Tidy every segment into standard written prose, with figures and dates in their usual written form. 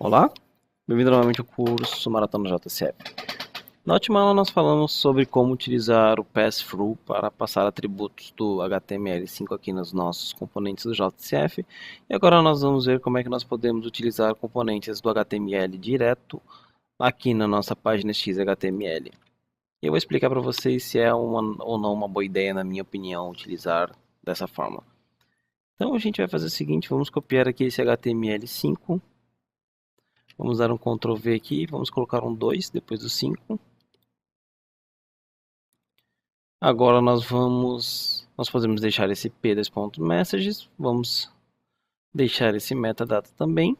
Olá, bem-vindo novamente ao curso Maratona JCF. Na última aula nós falamos sobre como utilizar o pass-through para passar atributos do HTML5 aqui nos nossos componentes do JCF. E agora nós vamos ver como é que nós podemos utilizar componentes do HTML direto aqui na nossa página XHTML. E eu vou explicar para vocês se é ou não uma boa ideia, na minha opinião, utilizar dessa forma. Então a gente vai fazer o seguinte, vamos copiar aqui esse HTML5. Vamos dar um Ctrl V aqui, vamos colocar um 2 depois do 5. Agora nós podemos deixar esse p2.messages, vamos deixar esse metadata também.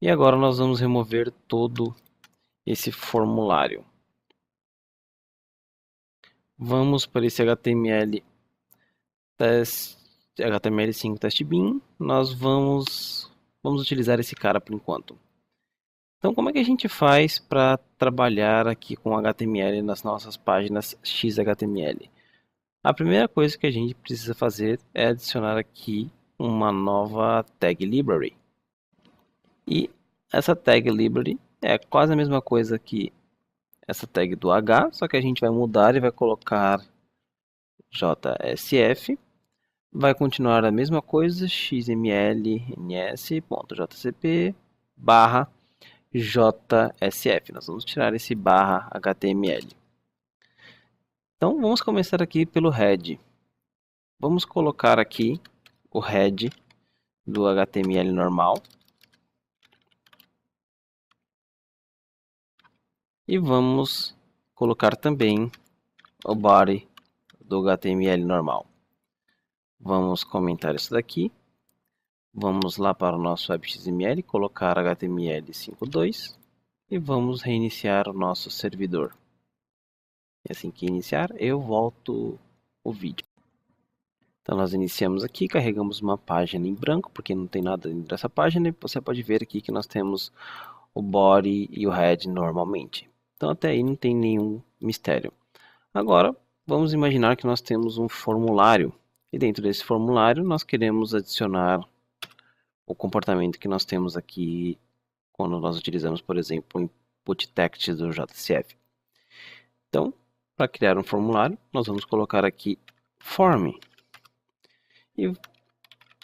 E agora nós vamos remover todo esse formulário. Vamos para esse HTML5 test bin, nós vamos utilizar esse cara por enquanto. Então, como é que a gente faz para trabalhar aqui com HTML nas nossas páginas XHTML? A primeira coisa que a gente precisa fazer é adicionar aqui uma nova tag library. E essa tag library é quase a mesma coisa que essa tag do H, só que a gente vai mudar e vai colocar JSF. Vai continuar a mesma coisa, xml.ns.jcp barra JSF. Nós vamos tirar esse barra HTML. Então vamos começar aqui pelo head. Vamos colocar aqui o head do HTML normal. E vamos colocar também o body do HTML normal. Vamos comentar isso daqui. Vamos lá para o nosso web.xml, colocar HTML5.2 e vamos reiniciar o nosso servidor. E assim que iniciar, eu volto o vídeo. Então nós iniciamos aqui, carregamos uma página em branco, porque não tem nada dentro dessa página. E você pode ver aqui que nós temos o body e o head normalmente. Então até aí não tem nenhum mistério. Agora, vamos imaginar que nós temos um formulário. E dentro desse formulário nós queremos adicionar o comportamento que nós temos aqui quando nós utilizamos, por exemplo, o input text do JCF. Então, para criar um formulário, nós vamos colocar aqui form. E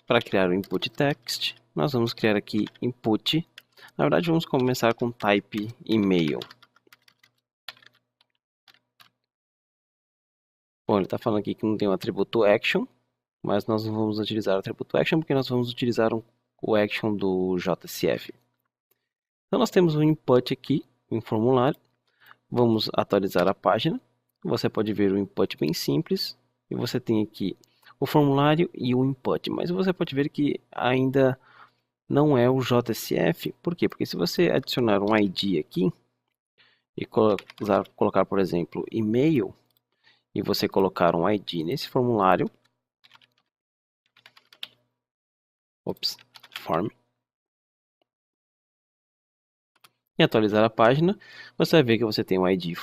para criar o input text, nós vamos criar aqui input. Na verdade, vamos começar com type email. Bom, ele está falando aqui que não tem o atributo action, mas nós não vamos utilizar o atributo action porque nós vamos utilizar o action do JCF. Então nós temos um input aqui, um formulário. Vamos atualizar a página. Você pode ver o input bem simples. E você tem aqui o formulário e o input. Mas você pode ver que ainda não é o JCF. Por quê? Porque se você adicionar um ID aqui e colocar, por exemplo, e-mail, e você colocar um ID nesse formulário, form, e atualizar a página, você vai ver que você tem o ID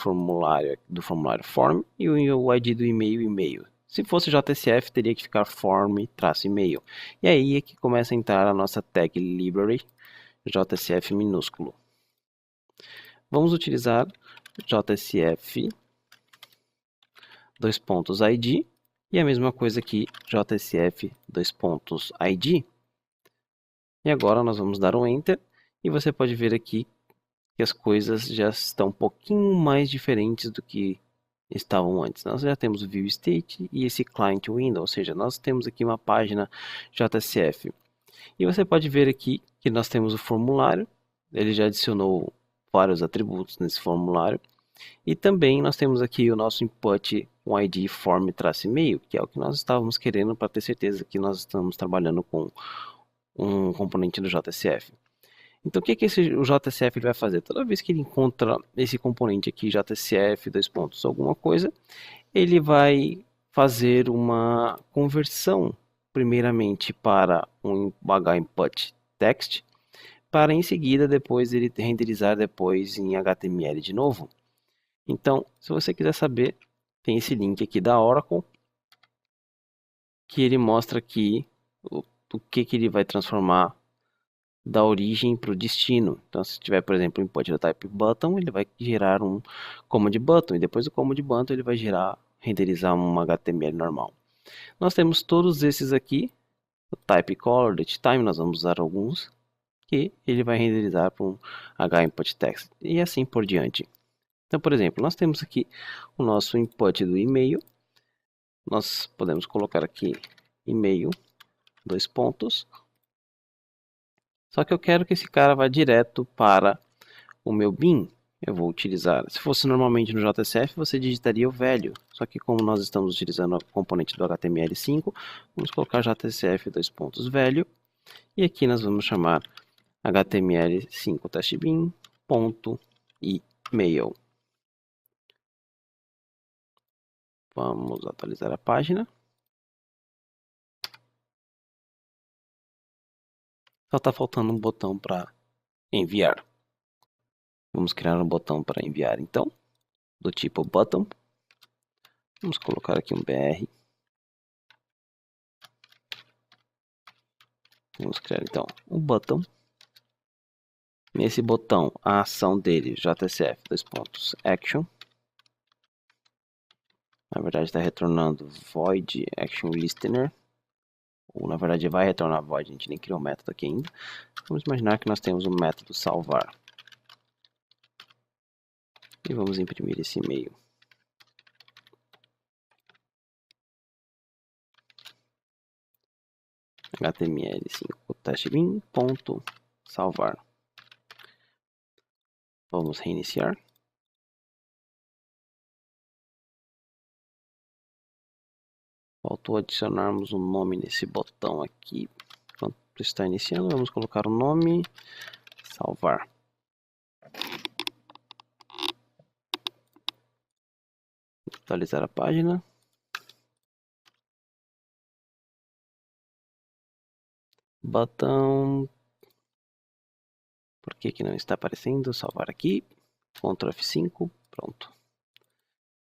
do formulário form e o ID do e-mail. Se fosse JSF, teria que ficar form-e-mail. E aí é que começa a entrar a nossa tag library JSF minúsculo. Vamos utilizar JSF _id e a mesma coisa aqui JSF _id. E agora nós vamos dar um enter e você pode ver aqui que as coisas já estão um pouquinho mais diferentes do que estavam antes. Nós já temos o view state e esse client window, ou seja, nós temos aqui uma página JSF. E você pode ver aqui que nós temos o formulário, ele já adicionou vários atributos nesse formulário. E também nós temos aqui o nosso input com ID form-e-mail, que é o que nós estávamos querendo para ter certeza que nós estamos trabalhando com um componente do JSF. Então o que o JSF vai fazer? Toda vez que ele encontra esse componente aqui, JSF, alguma coisa, ele vai fazer uma conversão primeiramente para um input text, para em seguida depois ele renderizar depois em HTML de novo. Então, se você quiser saber, tem esse link aqui da Oracle, que ele mostra aqui o que ele vai transformar da origem para o destino. Então, se tiver, por exemplo, input da type button, ele vai gerar um command button, e depois do command button ele vai renderizar um HTML normal. Nós temos todos esses aqui, o type color, datetime, nós vamos usar alguns, que ele vai renderizar para um HInputText, e assim por diante. Então, por exemplo, nós temos aqui o nosso input do e-mail, nós podemos colocar aqui e-mail, dois pontos, só que eu quero que esse cara vá direto para o meu bin. Eu vou utilizar, se fosse normalmente no JSF, você digitaria o velho, só que como nós estamos utilizando o componente do HTML5, vamos colocar JSF dois pontos velho, e aqui nós vamos chamar HTML5 testbin ponto email. Vamos atualizar a página. Só está faltando um botão para enviar. Vamos criar um botão para enviar, então, do tipo button. Vamos colocar aqui um BR. Vamos criar, então, um button. Nesse botão, a ação dele, JSF, dois pontos, action. Na verdade, está retornando void action listener. Ou, na verdade, vai retornar void, a gente nem criou o método aqui ainda. Vamos imaginar que nós temos um método salvar. E vamos imprimir esse e-mail. HTML5 testbin.salvar. Vamos reiniciar. Faltou adicionarmos um nome nesse botão aqui. Enquanto está iniciando, vamos colocar o nome salvar. Atualizar a página. Botão. Por que não está aparecendo? Salvar aqui. Ctrl F5. Pronto.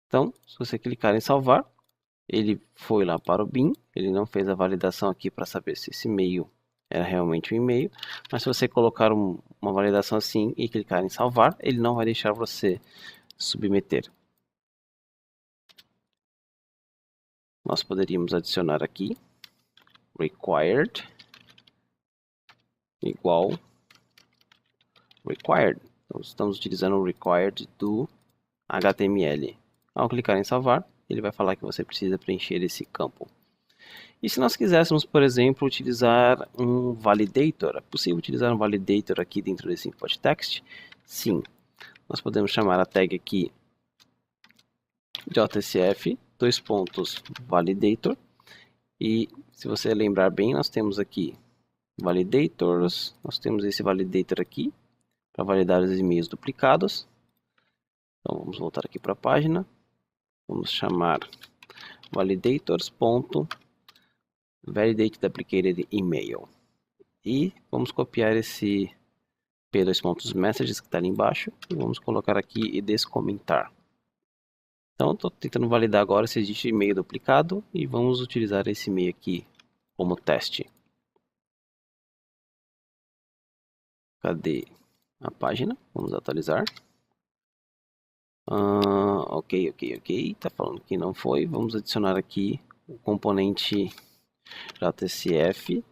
Então, se você clicar em salvar, ele foi lá para o bin. Ele não fez a validação aqui para saber se esse e-mail era realmente um e-mail. Mas se você colocar uma validação assim e clicar em salvar, ele não vai deixar você submeter. Nós poderíamos adicionar aqui required igual required. Então, estamos utilizando o required do HTML. Ao clicar em salvar, ele vai falar que você precisa preencher esse campo. E se nós quiséssemos, por exemplo, utilizar um validator, é possível utilizar um validator aqui dentro desse input text? Sim. Nós podemos chamar a tag aqui JSF, dois pontos validator. E se você lembrar bem, nós temos aqui validators, nós temos esse validator aqui para validar os e-mails duplicados. Então vamos voltar aqui para a página, vamos chamar validators.validate duplicated email e vamos copiar esse p2.messages que está ali embaixo e vamos colocar aqui e descomentar. Então estou tentando validar agora se existe e-mail duplicado e vamos utilizar esse e-mail aqui como teste. Cadê a página? Vamos atualizar. Ok. Tá falando que não foi. Vamos adicionar aqui o componente JSF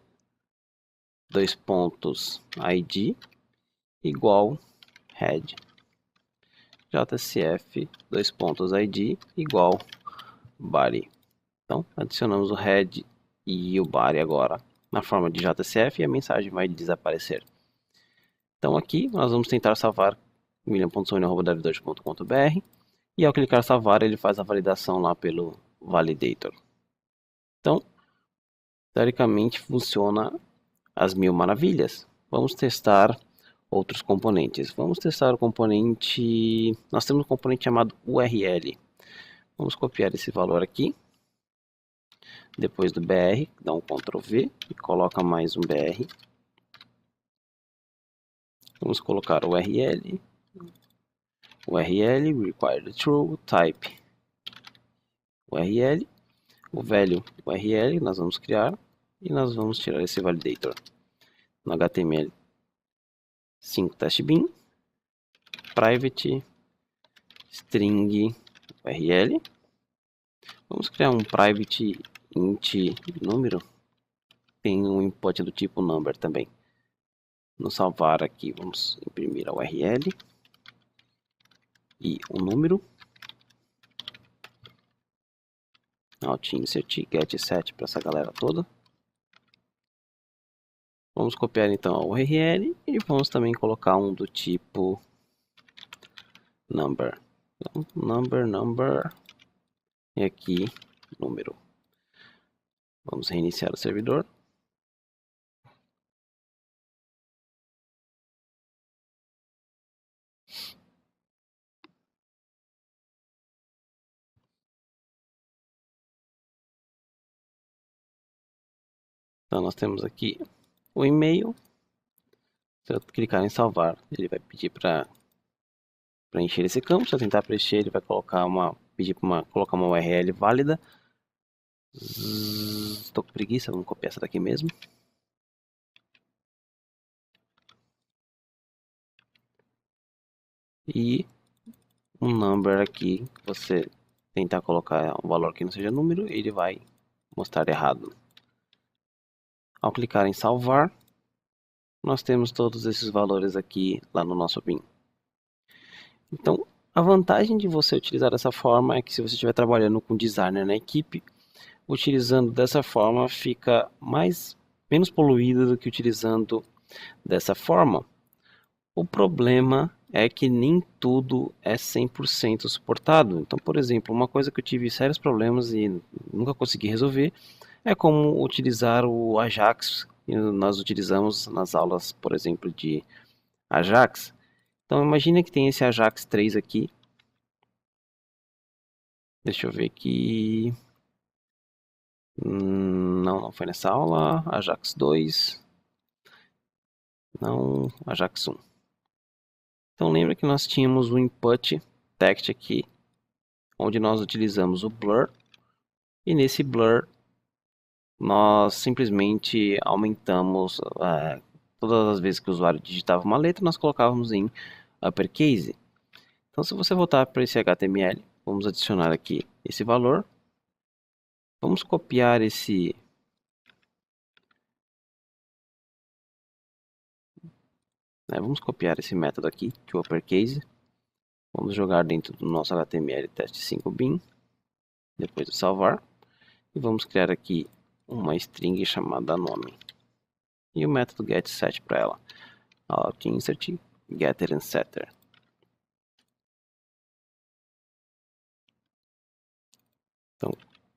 dois pontos ID igual head. JSF dois pontos ID igual body. Então adicionamos o head e o body agora na forma de JSF e a mensagem vai desaparecer. Então aqui nós vamos tentar salvar william.sony@dev2.br e ao clicar salvar ele faz a validação lá pelo validator. Então, teoricamente funciona às mil maravilhas. Vamos testar outros componentes. Vamos testar o componente, nós temos um componente chamado URL. Vamos copiar esse valor aqui. Depois do BR, dá um Ctrl V e coloca mais um BR. Vamos colocar o URL required true type URL, o velho URL nós vamos criar e nós vamos tirar esse validator no HTML 5 test bin, private string URL. Vamos criar um private int número. Tem um input do tipo number também. No salvar aqui, vamos imprimir a URL e o número. Alt insert get set para essa galera toda. Vamos copiar então a URL e vamos também colocar um do tipo number. Então, number e aqui número. Vamos reiniciar o servidor. Então nós temos aqui o e-mail. Se eu clicar em salvar, ele vai pedir para preencher esse campo. Se eu tentar preencher, ele vai pedir para colocar uma URL válida. Estou com preguiça, vamos copiar essa daqui mesmo. E um number aqui, você tentar colocar um valor que não seja número, ele vai mostrar errado. Ao clicar em salvar, nós temos todos esses valores aqui lá no nosso bin. Então, a vantagem de você utilizar dessa forma é que se você estiver trabalhando com designer na equipe, utilizando dessa forma fica menos poluído do que utilizando dessa forma. O problema é que nem tudo é 100% suportado. Então, por exemplo, uma coisa que eu tive sérios problemas e nunca consegui resolver é como utilizar o Ajax, que nós utilizamos nas aulas, por exemplo, de Ajax. Então, imagine que tem esse Ajax 3 aqui. Deixa eu ver aqui. Não foi nessa aula. Ajax 2. Não, Ajax 1. Então, lembra que nós tínhamos o input text aqui, onde nós utilizamos o blur. E nesse blur, nós simplesmente aumentamos todas as vezes que o usuário digitava uma letra, nós colocávamos em uppercase. Então, se você voltar para esse HTML, vamos adicionar aqui esse valor. Vamos copiar vamos copiar esse método aqui, de uppercase. Vamos jogar dentro do nosso HTML test5bin, depois de salvar. E vamos criar aqui uma string chamada nome. E o método getSet para ela. Alt insert getter and setter. Então,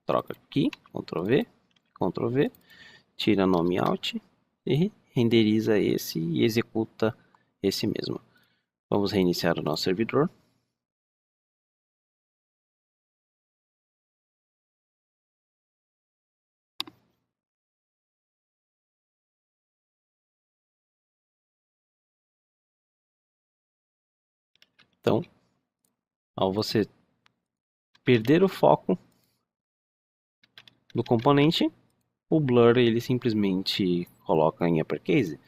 troca aqui, Ctrl V, Ctrl V, tira nome alt e renderiza esse e executa esse mesmo. Vamos reiniciar o nosso servidor. Então, ao você perder o foco do componente, o blur ele simplesmente coloca em uppercase.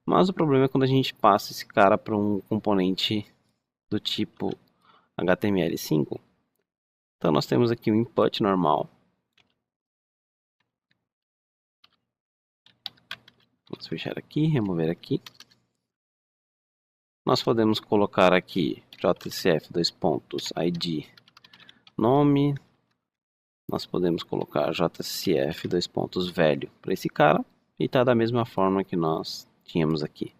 Mas o problema é quando a gente passa esse cara para um componente do tipo HTML5. Então nós temos aqui o input normal. Vamos fechar aqui, remover aqui. Nós podemos colocar aqui JCF:_id nome. Nós podemos colocar JCF:_velho para esse cara. E está da mesma forma que nós tínhamos aqui.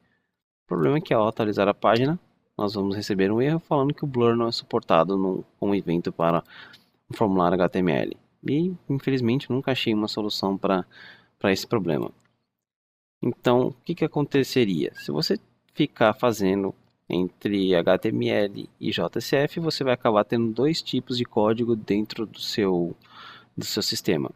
O problema é que ao atualizar a página, nós vamos receber um erro falando que o blur não é suportado como evento para um formulário HTML. E infelizmente nunca achei uma solução para esse problema. Então, o que aconteceria? Se você ficar fazendo entre HTML e JCF, você vai acabar tendo dois tipos de código dentro do seu sistema.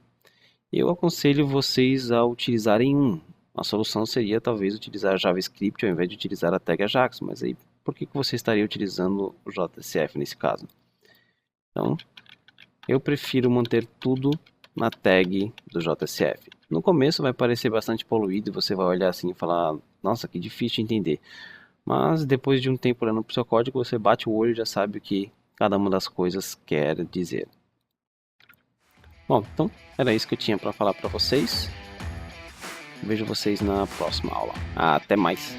Eu aconselho vocês a utilizarem um. A solução seria talvez utilizar JavaScript ao invés de utilizar a tag Ajax, mas aí por que você estaria utilizando o JCF nesse caso? Então, eu prefiro manter tudo na tag do JCF. No começo vai parecer bastante poluído e você vai olhar assim e falar, nossa, que difícil de entender. Mas depois de um tempo olhando para o seu código, você bate o olho e já sabe o que cada uma das coisas quer dizer. Bom, então era isso que eu tinha para falar para vocês. Vejo vocês na próxima aula. Até mais!